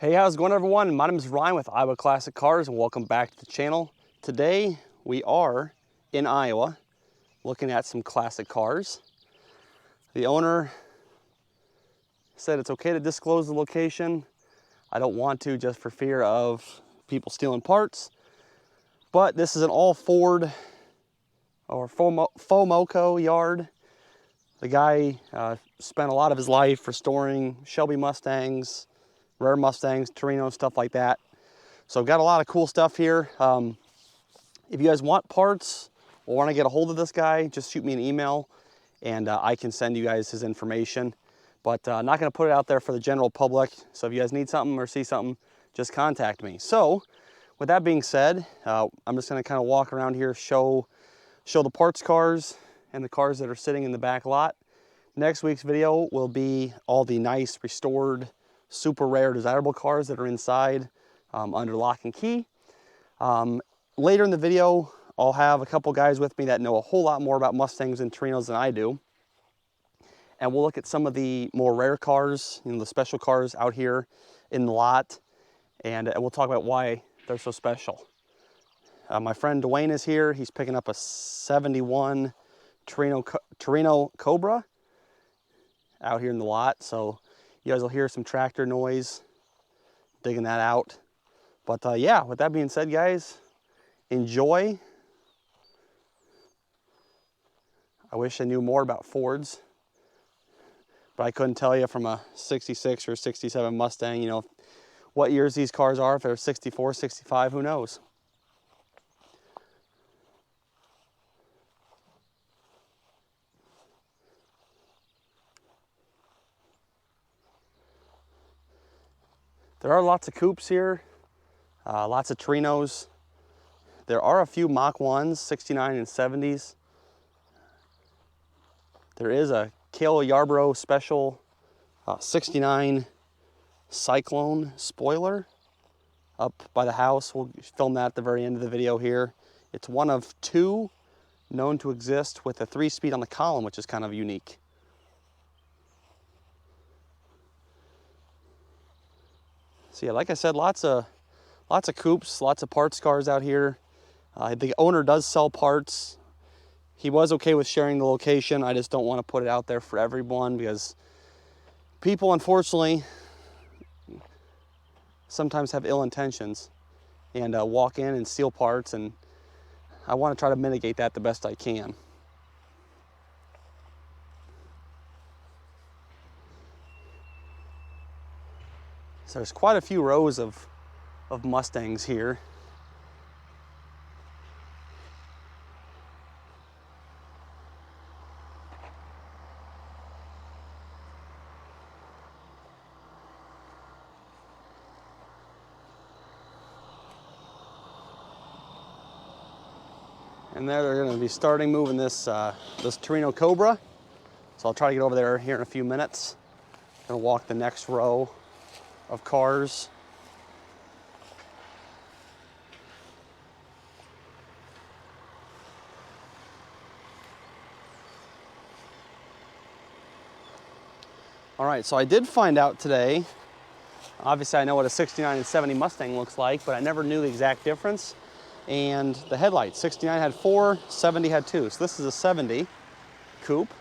Hey, how's it going, everyone? My name is Ryan with Iowa Classic Cars and welcome back to the channel. Today we are in Iowa looking at some classic cars. The owner said it's okay to disclose the location. I don't want to, just for fear of people stealing parts, but this is an all Ford or FoMoCo yard. The guy spent a lot of his life restoring Shelby Mustangs, rare Mustangs, Torinos, stuff like that. So I've got a lot of cool stuff here. If you guys want parts or want to get a hold of this guy, just shoot me an email and I can send you guys his information. But I'm not going to put it out there for the general public. So if you guys need something or see something, just contact me. So with that being said, I'm just going to kind of walk around here, show the parts cars and the cars that are sitting in the back lot. Next week's video will be all the nice, restored, super rare, desirable cars that are inside under lock and key. Later in the video, I'll have a couple guys with me that know a whole lot more about Mustangs and Torinos than I do. And we'll look at some of the more rare cars, the special cars out here in the lot. And we'll talk about why they're so special. My friend Dwayne is here. He's picking up a 71 Torino Cobra out here in the lot. So you guys will hear some tractor noise, digging that out. But yeah, with that being said, guys, enjoy. I wish I knew more about Fords, but I couldn't tell you from a 66 or 67 Mustang, what years these cars are. If they're 64, 65, who knows? There are lots of coupes here, lots of Torinos. There are a few Mach 1s, 69 and 70s. There is a Cale Yarborough special 69 Cyclone Spoiler up by the house. We'll film that at the very end of the video here. It's one of two known to exist with a 3-speed on the column, which is kind of unique. So yeah, like I said, lots of coupes, lots of parts cars out here. The owner does sell parts. He was okay with sharing the location. I just don't want to put it out there for everyone because people, unfortunately, sometimes have ill intentions and walk in and steal parts, and I want to try to mitigate that the best I can. So there's quite a few rows of Mustangs here. And there they're going to be starting moving this Torino Cobra. So I'll try to get over there here in a few minutes. Gonna walk the next row of cars. All right, so I did find out today, obviously I know what a 69 and 70 Mustang looks like, but I never knew the exact difference. And the headlights, 69 had 4, 70 had 2. So this is a 70 coupe.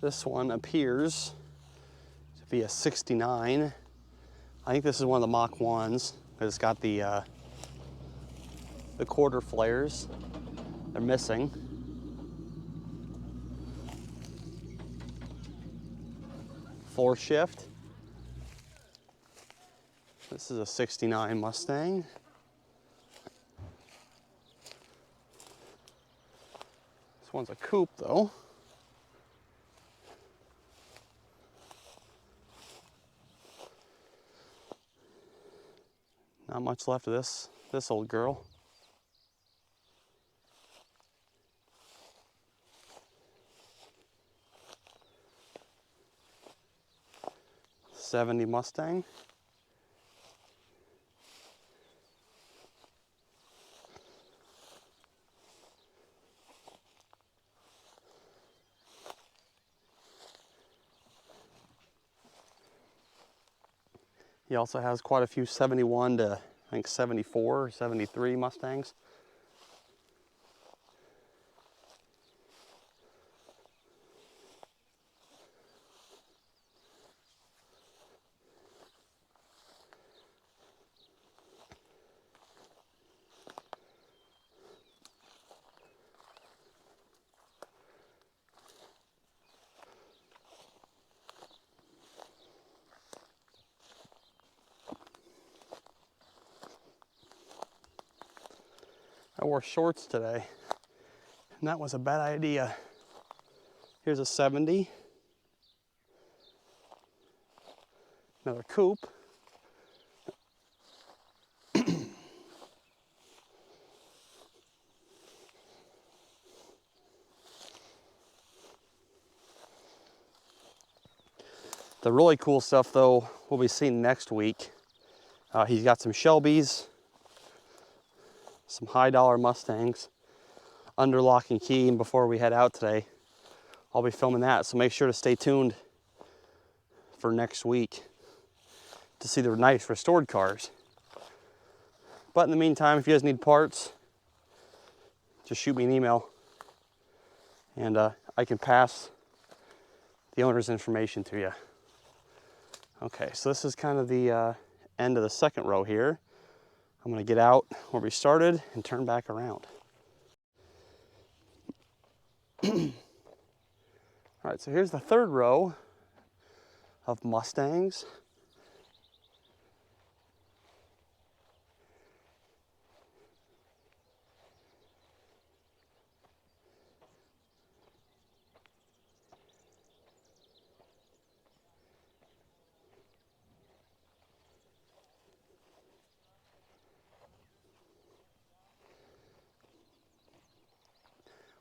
This one appears to be a 69. I think this is one of the Mach 1s because it's got the quarter flares. They're missing. Four shift. This is a 69 Mustang. This one's a coupe though. Not much left of this old girl. '70 Mustang. He also has quite a few 71 to, I think, 74 or 73 Mustangs. I wore shorts today, and that was a bad idea. Here's a 70. Another coupe. The really cool stuff, though, we'll be seeing next week. He's got some Shelbys, some high-dollar Mustangs under lock and key, and before we head out today, I'll be filming that, so make sure to stay tuned for next week to see the nice restored cars. But in the meantime, if you guys need parts, just shoot me an email, and I can pass the owner's information to you. Okay, so this is kind of the end of the second row here. I'm gonna get out where we started and turn back around. All right, so here's the third row of Mustangs.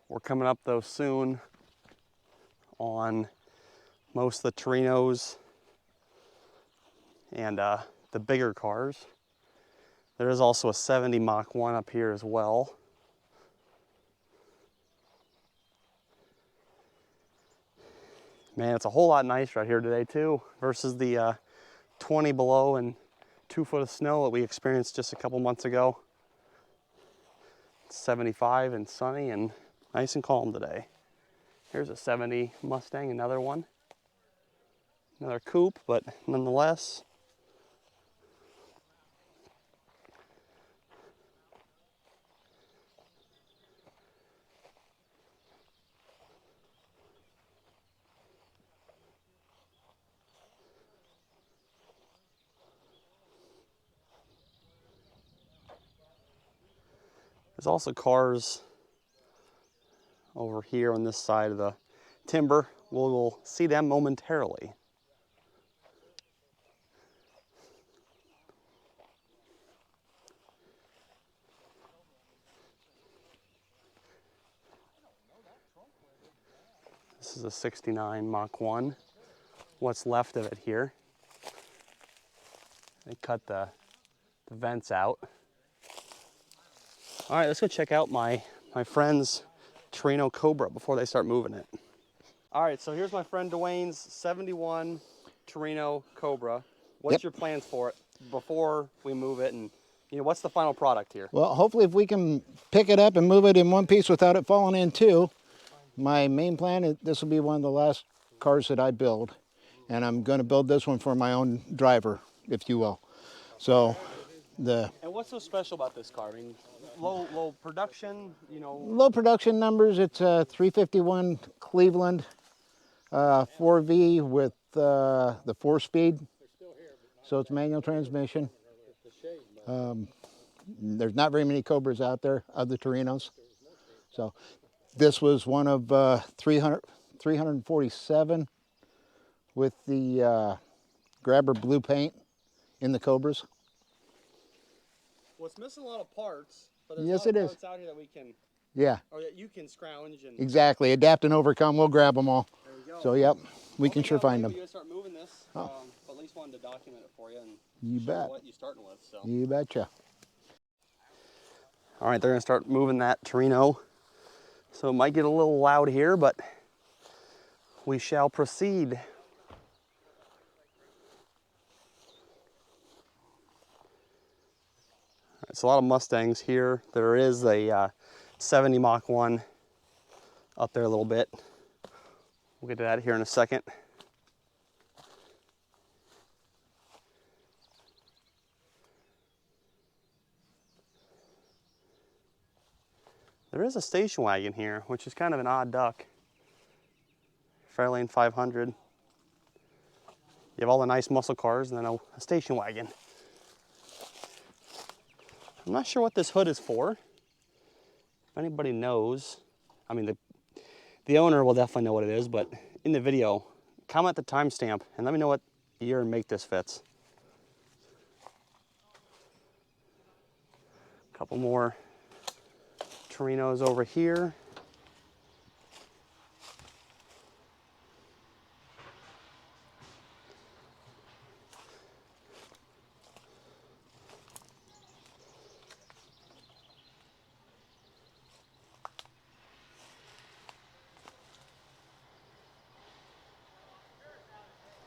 We're coming up though soon on most of the Torinos and the bigger cars. There is also a 70 Mach 1 up here as well. Man, it's a whole lot nicer out here today too versus the 20 below and 2 foot of snow that we experienced just a couple months ago. It's 75 and sunny and nice and calm today. Here's a 70 Mustang, another one. Another coupe, but nonetheless. There's also cars over here on this side of the timber. We'll see them momentarily. This is a 69 Mach 1. What's left of it here. They cut the vents out. All right, let's go check out my friend's Torino Cobra before they start moving it. All right, so here's my friend Dwayne's 71 Torino Cobra. What's your plans for it before we move it, and what's the final product here? Well, hopefully if we can pick it up and move it in one piece without it falling in two. My main plan is this will be one of the last cars that I build, and I'm going to build this one for my own driver, if you will. So And what's so special about this car? I mean, low production, Low production numbers. It's a 351 Cleveland 4V with the 4-speed. So it's manual transmission. There's not very many Cobras out there of the Torinos. So this was one of 347 with the grabber blue paint in the Cobras. Well, it's missing a lot of parts, but there's yes, a lot it of is. parts out here that we can, or that you can scrounge. And exactly. Adapt and overcome. We'll grab them all. There we go. So, yep, we can sure find them. We're going to start moving this, but least wanted to document it for you and You show bet. what you're starting with. So. You betcha. All right, they're gonna start moving that Torino. So it might get a little loud here, but we shall proceed. It's a lot of Mustangs here. There is a 70 Mach 1 up there a little bit. We'll get to that here in a second. There is a station wagon here, which is kind of an odd duck. Fairlane 500. You have all the nice muscle cars and then a station wagon. I'm not sure what this hood is for. If anybody knows, I mean, the owner will definitely know what it is, but in the video, comment the timestamp and let me know what year and make this fits. A couple more Torinos over here.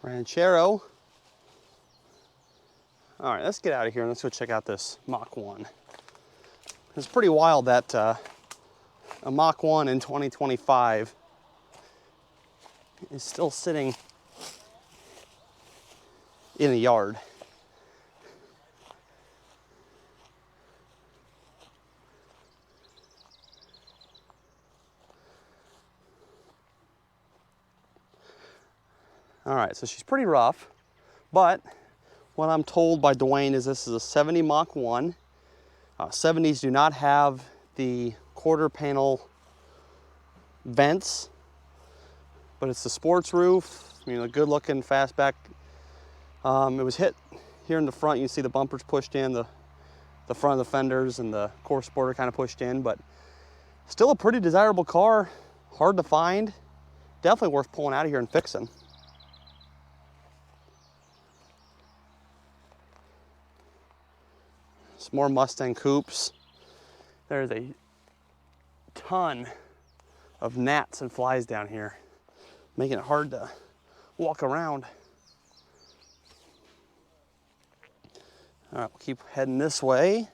Ranchero. All right, let's get out of here and let's go check out this Mach 1. It's pretty wild that a Mach 1 in 2025 is still sitting in a yard. All right, so she's pretty rough, but what I'm told by Dwayne is this is a 70 Mach 1. 70s do not have the quarter panel vents, but it's the sports roof, you know, good looking fastback. It was hit here in the front. You can see the bumpers pushed in, the front of the fenders and the core supporter kind of pushed in, but still a pretty desirable car, hard to find. Definitely worth pulling out of here and fixing. Some more Mustang coupes. There's a ton of gnats and flies down here, making it hard to walk around. All right, we'll keep heading this way.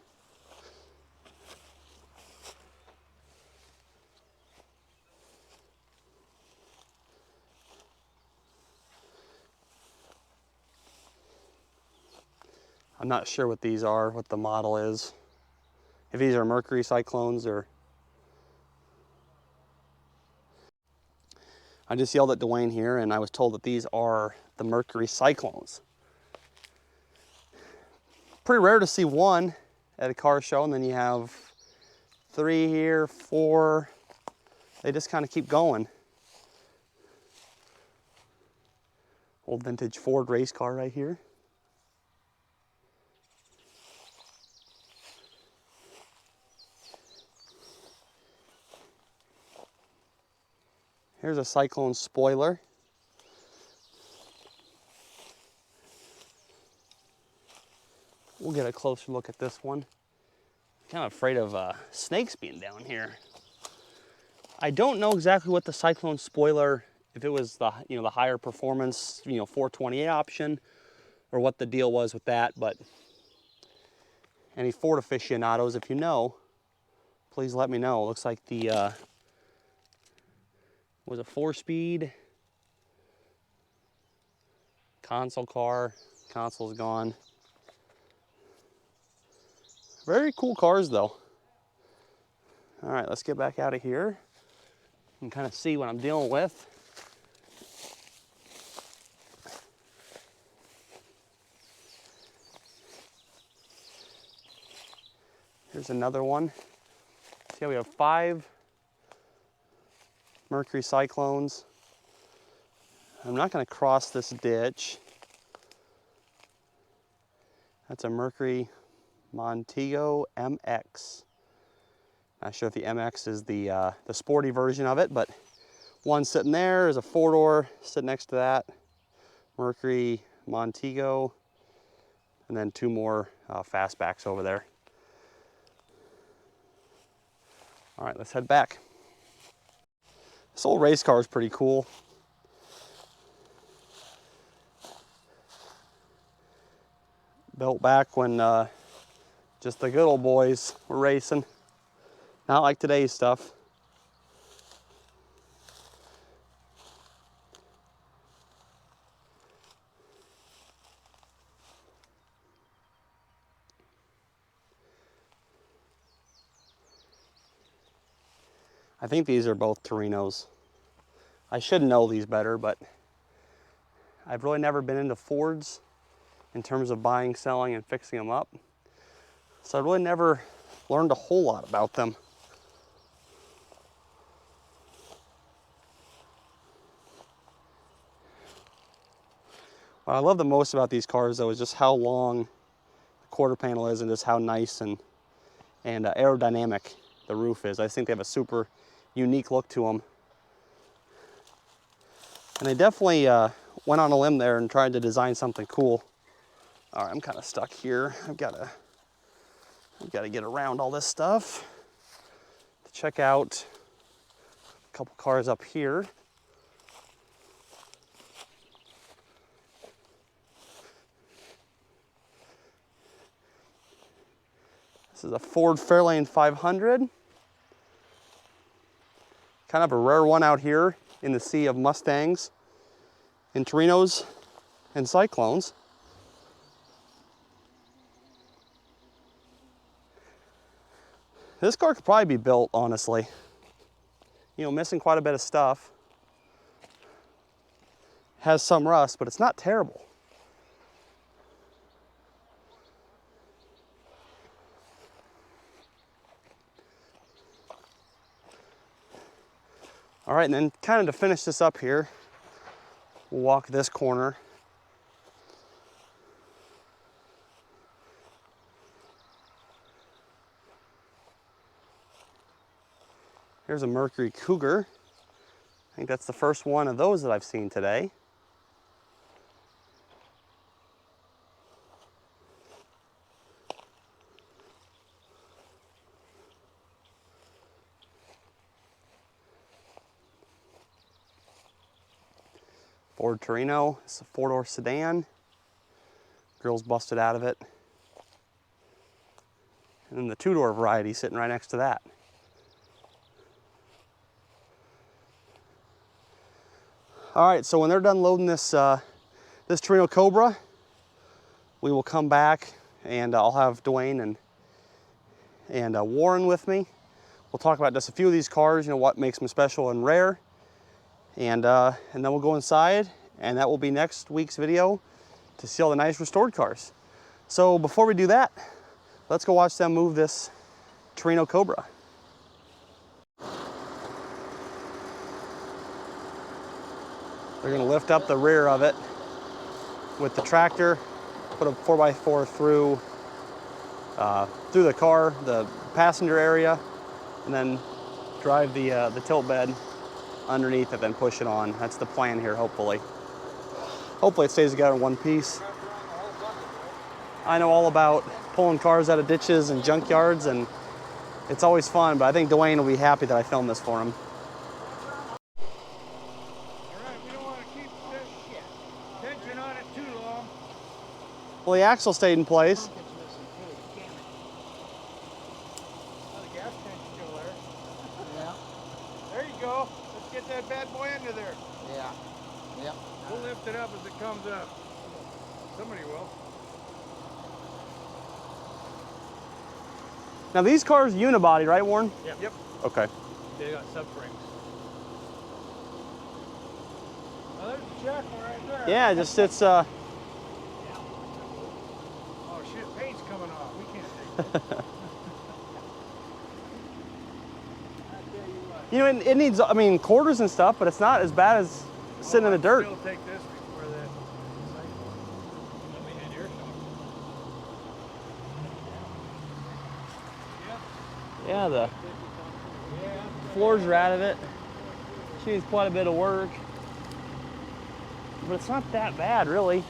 I'm not sure what these are, what the model is. If these are Mercury Cyclones or... I just yelled at Dwayne here and I was told that these are the Mercury Cyclones. Pretty rare to see one at a car show, and then you have 3 here, 4. They just kind of keep going. Old vintage Ford race car right here. Here's a Cyclone Spoiler. We'll get a closer look at this one. Kind of afraid of snakes being down here. I don't know exactly what the Cyclone Spoiler, if it was the the higher performance 428 option, or what the deal was with that. But any Ford aficionados, if you know, please let me know. It looks like the was a 4-speed console car. Console's gone. Very cool cars though. All right, let's get back out of here and kind of see what I'm dealing with. Here's another one. See how we have 5 Mercury Cyclones. I'm not going to cross this ditch. That's a Mercury Montego MX. Not sure if the MX is the sporty version of it, but one sitting there is a 4-door sitting next to that Mercury Montego, and then 2 more fastbacks over there. All right, let's head back. This old race car is pretty cool. Built back when just the good old boys were racing. Not like today's stuff. I think these are both Torinos. I should know these better, but I've really never been into Fords in terms of buying, selling, and fixing them up. So I really never learned a whole lot about them. What I love the most about these cars, though, is just how long the quarter panel is and just how nice and aerodynamic the roof is. I think they have a super unique look to them. And they definitely went on a limb there and tried to design something cool. All right, I'm kind of stuck here. I've got to get around all this stuff to check out a couple cars up here. This is a Ford Fairlane 500. Kind of a rare one out here in the sea of Mustangs and Torinos and Cyclones. This car could probably be built, honestly. You know, missing quite a bit of stuff. Has some rust, but it's not terrible. All right, and then kind of to finish this up here, we'll walk this corner. Here's a Mercury Cougar. I think that's the first one of those that I've seen today. Ford Torino, it's a 4-door sedan. Grill's busted out of it. And then the 2-door variety sitting right next to that. All right, so when they're done loading this this Torino Cobra, we will come back and I'll have Dwayne and Warren with me. We'll talk about just a few of these cars, you know, what makes them special and rare. And then we'll go inside, and that will be next week's video to see all the nice restored cars. So before we do that, let's go watch them move this Torino Cobra. They're gonna lift up the rear of it with the tractor, put a 4x4 through the car, the passenger area, and then drive the tilt bed underneath it, then push it on. That's the plan here, hopefully. Hopefully it stays together in one piece. I know all about pulling cars out of ditches and junkyards, and it's always fun, but I think Dwayne will be happy that I filmed this for him. Well, the axle stayed in place. Oh, the gas tank's still there. Yeah. There you go. Let's get that bad boy into there. Yeah. Yep. We'll lift it up as it comes up. Somebody will. Now these cars unibody, right, Warren? Yep. Okay. They got subframes. Oh, there's the jackal right there. Yeah, just it's Oh shit, paint's coming off. We can't take that. you know, it needs, I mean, quarters and stuff, but it's not as bad as sitting in the dirt. Still take this before that cycle. Then we had air shock. Yeah, the floors are out of it. She needs quite a bit of work. But it's not that bad, really.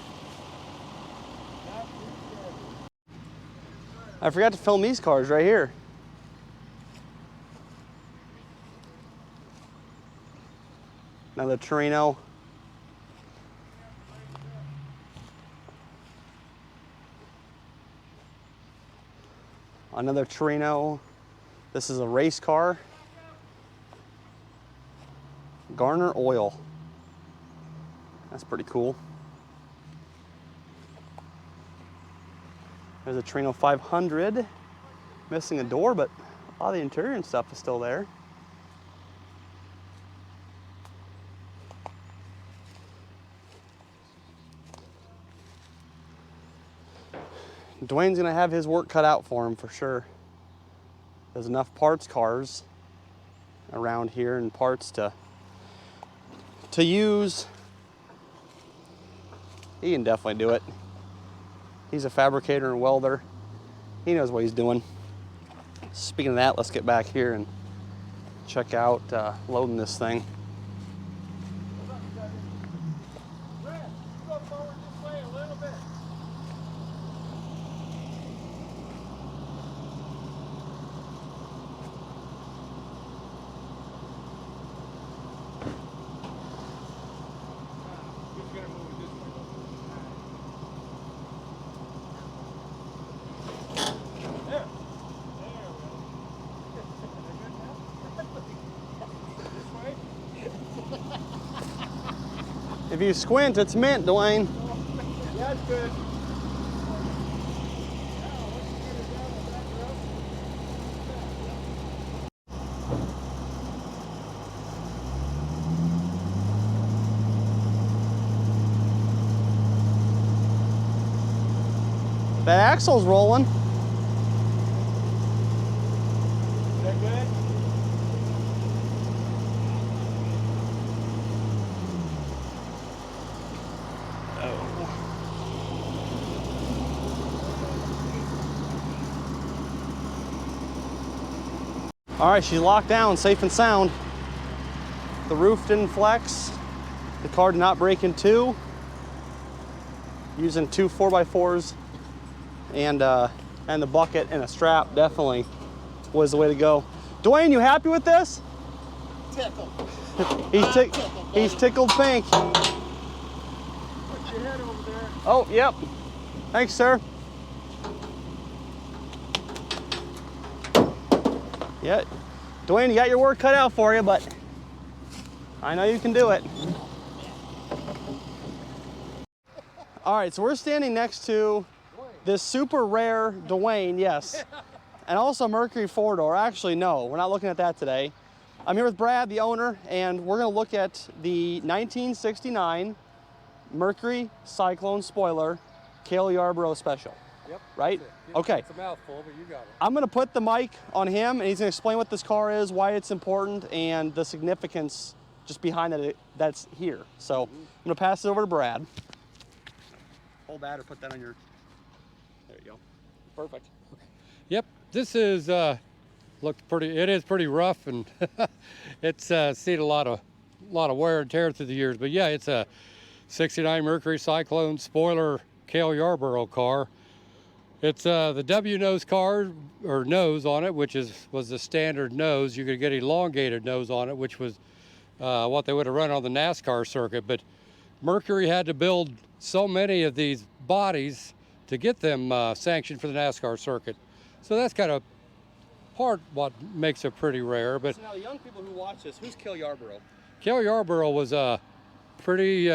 I forgot to film these cars right here. Another Torino. Another Torino. This is a race car. Garner Oil. That's pretty cool. There's a Torino 500. Missing a door, but a lot of the interior and stuff is still there. Dwayne's gonna have his work cut out for him for sure. There's enough parts cars around here and parts to use. He can definitely do it. He's a fabricator and welder. He knows what he's doing. Speaking of that, let's get back here and check out loading this thing. If you squint, it's mint, Dwayne. Yeah, it's good. That axle's rolling. Is that good? All right, she's locked down, safe and sound. The roof didn't flex. The car did not break in two. Using two 4x4s and the bucket and a strap definitely was the way to go. Dwayne, you happy with this? Tickled. He's tickled pink. Put your head over there. Oh, yep. Thanks, sir. Yeah, Dwayne, you got your work cut out for you, but I know you can do it. All right, so we're standing next to this super rare Dwayne, yes, and also Mercury four-door. Actually, no, we're not looking at that today. I'm here with Brad, the owner, and we're gonna look at the 1969 Mercury Cyclone Spoiler Cale Yarborough Special. Yep. Right? Yep. Okay. It's a mouthful, but you got it. I'm gonna put the mic on him and he's gonna explain what this car is, why it's important, and the significance just behind it that's here. So I'm gonna pass it over to Brad. Hold that or put that on your, there you go. Perfect. Yep. This is looks pretty. It is pretty rough, and it's seen a lot of wear and tear through the years. But yeah, it's a '69 Mercury Cyclone Spoiler Cale Yarborough car. It's the W nose car, or nose on it, which was the standard nose. You could get elongated nose on it, which was what they would have run on the NASCAR circuit. But Mercury had to build so many of these bodies to get them sanctioned for the NASCAR circuit. So that's kind of part what makes it pretty rare. But So now the young people who watch this, who's Cale Yarborough? Cale Yarborough was a pretty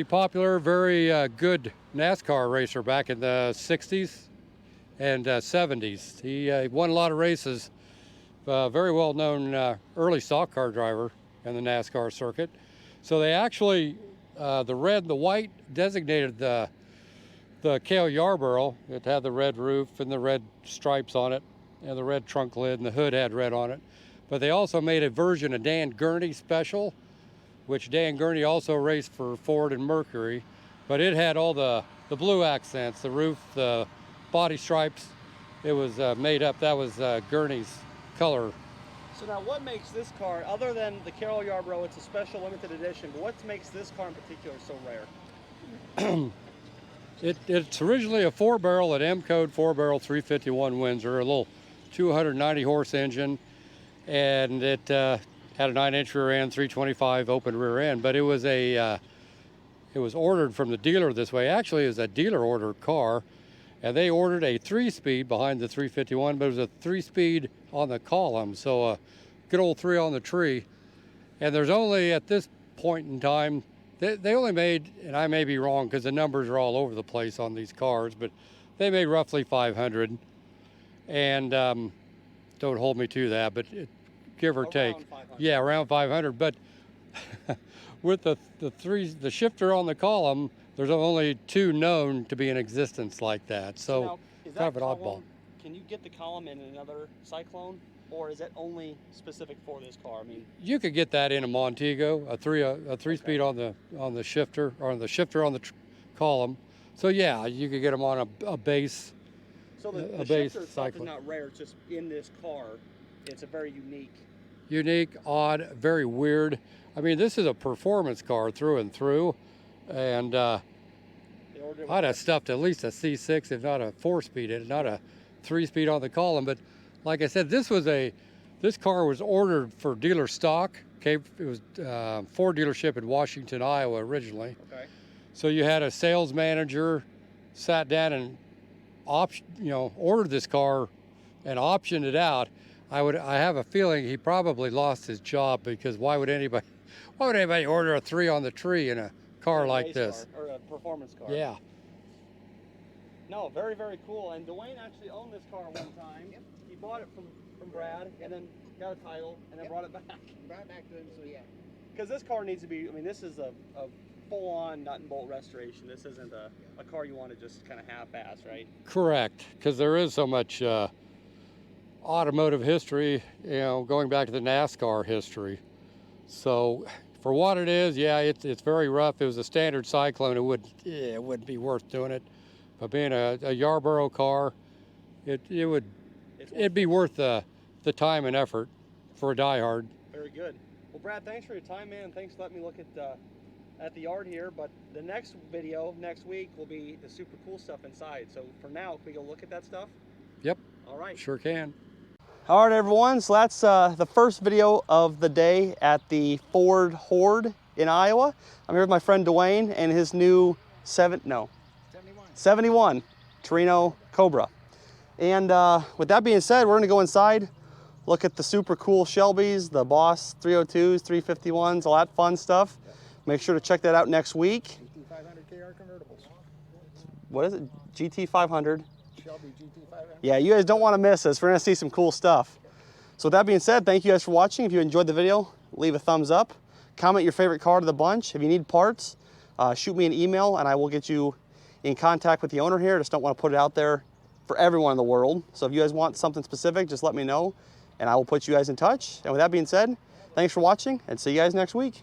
popular, very good NASCAR racer back in the 60s and 70s. He won a lot of races, very well known early stock car driver in the NASCAR circuit. So they actually, the red and the white designated the Cale Yarborough. It had the red roof and the red stripes on it and the red trunk lid, and the hood had red on it. But they also made a version of Dan Gurney Special, which Dan Gurney also raced for Ford and Mercury, but it had all the blue accents, the roof, the body stripes. It was made up. That was Gurney's color. So now what makes this car, other than the Cale Yarborough, it's a special limited edition, but what makes this car in particular so rare? It's originally a 4-barrel at M code 4-barrel 351 Windsor, a little 290 horse engine, and it had a 9-inch rear end, 325 open rear end. But it was ordered from the dealer this way. Actually, it was a dealer order car, and they ordered a 3-speed behind the 351, but it was a 3-speed on the column, so a good old 3 on the tree. And there's only, at this point in time, they only made, and I may be wrong because the numbers are all over the place on these cars, but they made roughly 500. And don't hold me to that, but give or take. 500. Yeah, around 500. But with the shifter on the column, there's only 2 known to be in existence like that. So now, is kind of that an oddball. column, can you get the column in another Cyclone, or is it only specific for this car? I mean, You could get that in a Montego, a 3-speed on the shifter, or on the shifter on the column. So yeah, you could get them on a base. so the base shifter itself is Cyclone. not rare. It's just in this car. It's a very Unique, odd, very weird. I mean, this is a performance car through and through, and They ordered it with I'd have stuffed at least a C6, if not a 4-speed, and not a 3-speed on the column. But like I said, this car was ordered for dealer stock. Okay, it was Ford dealership in Washington, Iowa originally. Okay. So you had a sales manager sat down and ordered this car and optioned it out. I have a feeling he probably lost his job, because why would anybody order a 3 on the tree in a car A like race this? car, or a performance car. Yeah. No, very, very cool. And Dwayne actually owned this car one time. Yep. He bought it from Brad, and then got a title, and then brought it back. Brought it back to him, so yeah. Because this car needs to be, I mean, this is a full-on nut and bolt restoration. This isn't a car you want to just kind of half-ass, right? Correct, because there is so much automotive history, going back to the NASCAR history. So for what it is, yeah, it's very rough. If it was a standard Cyclone, it wouldn't be worth doing it. But being a Yarborough car, it'd be worth the time and effort for a diehard. Very good. Well, Brad, thanks for your time, man. Thanks for letting me look at the yard here. But the next video next week will be the super cool stuff inside. So for now, can we go look at that stuff? Yep. All right. Sure can. All right, everyone. So that's the first video of the day at the Ford HOARD in Iowa. I'm here with my friend Dwayne and his new 71 Torino Cobra. And with that being said, we're going to go inside, look at the super cool Shelbys, the Boss 302s, 351s, all that fun stuff. Make sure to check that out next week. GT500 KR convertibles. What is it? GT500. Shelby GT500. Yeah, you guys don't want to miss this. We're going to see some cool stuff. So with that being said, thank you guys for watching. If you enjoyed the video, leave a thumbs up. Comment your favorite car to the bunch. If you need parts, shoot me an email and I will get you in contact with the owner here. I just don't want to put it out there for everyone in the world. So if you guys want something specific, just let me know and I will put you guys in touch. And with that being said, thanks for watching and see you guys next week.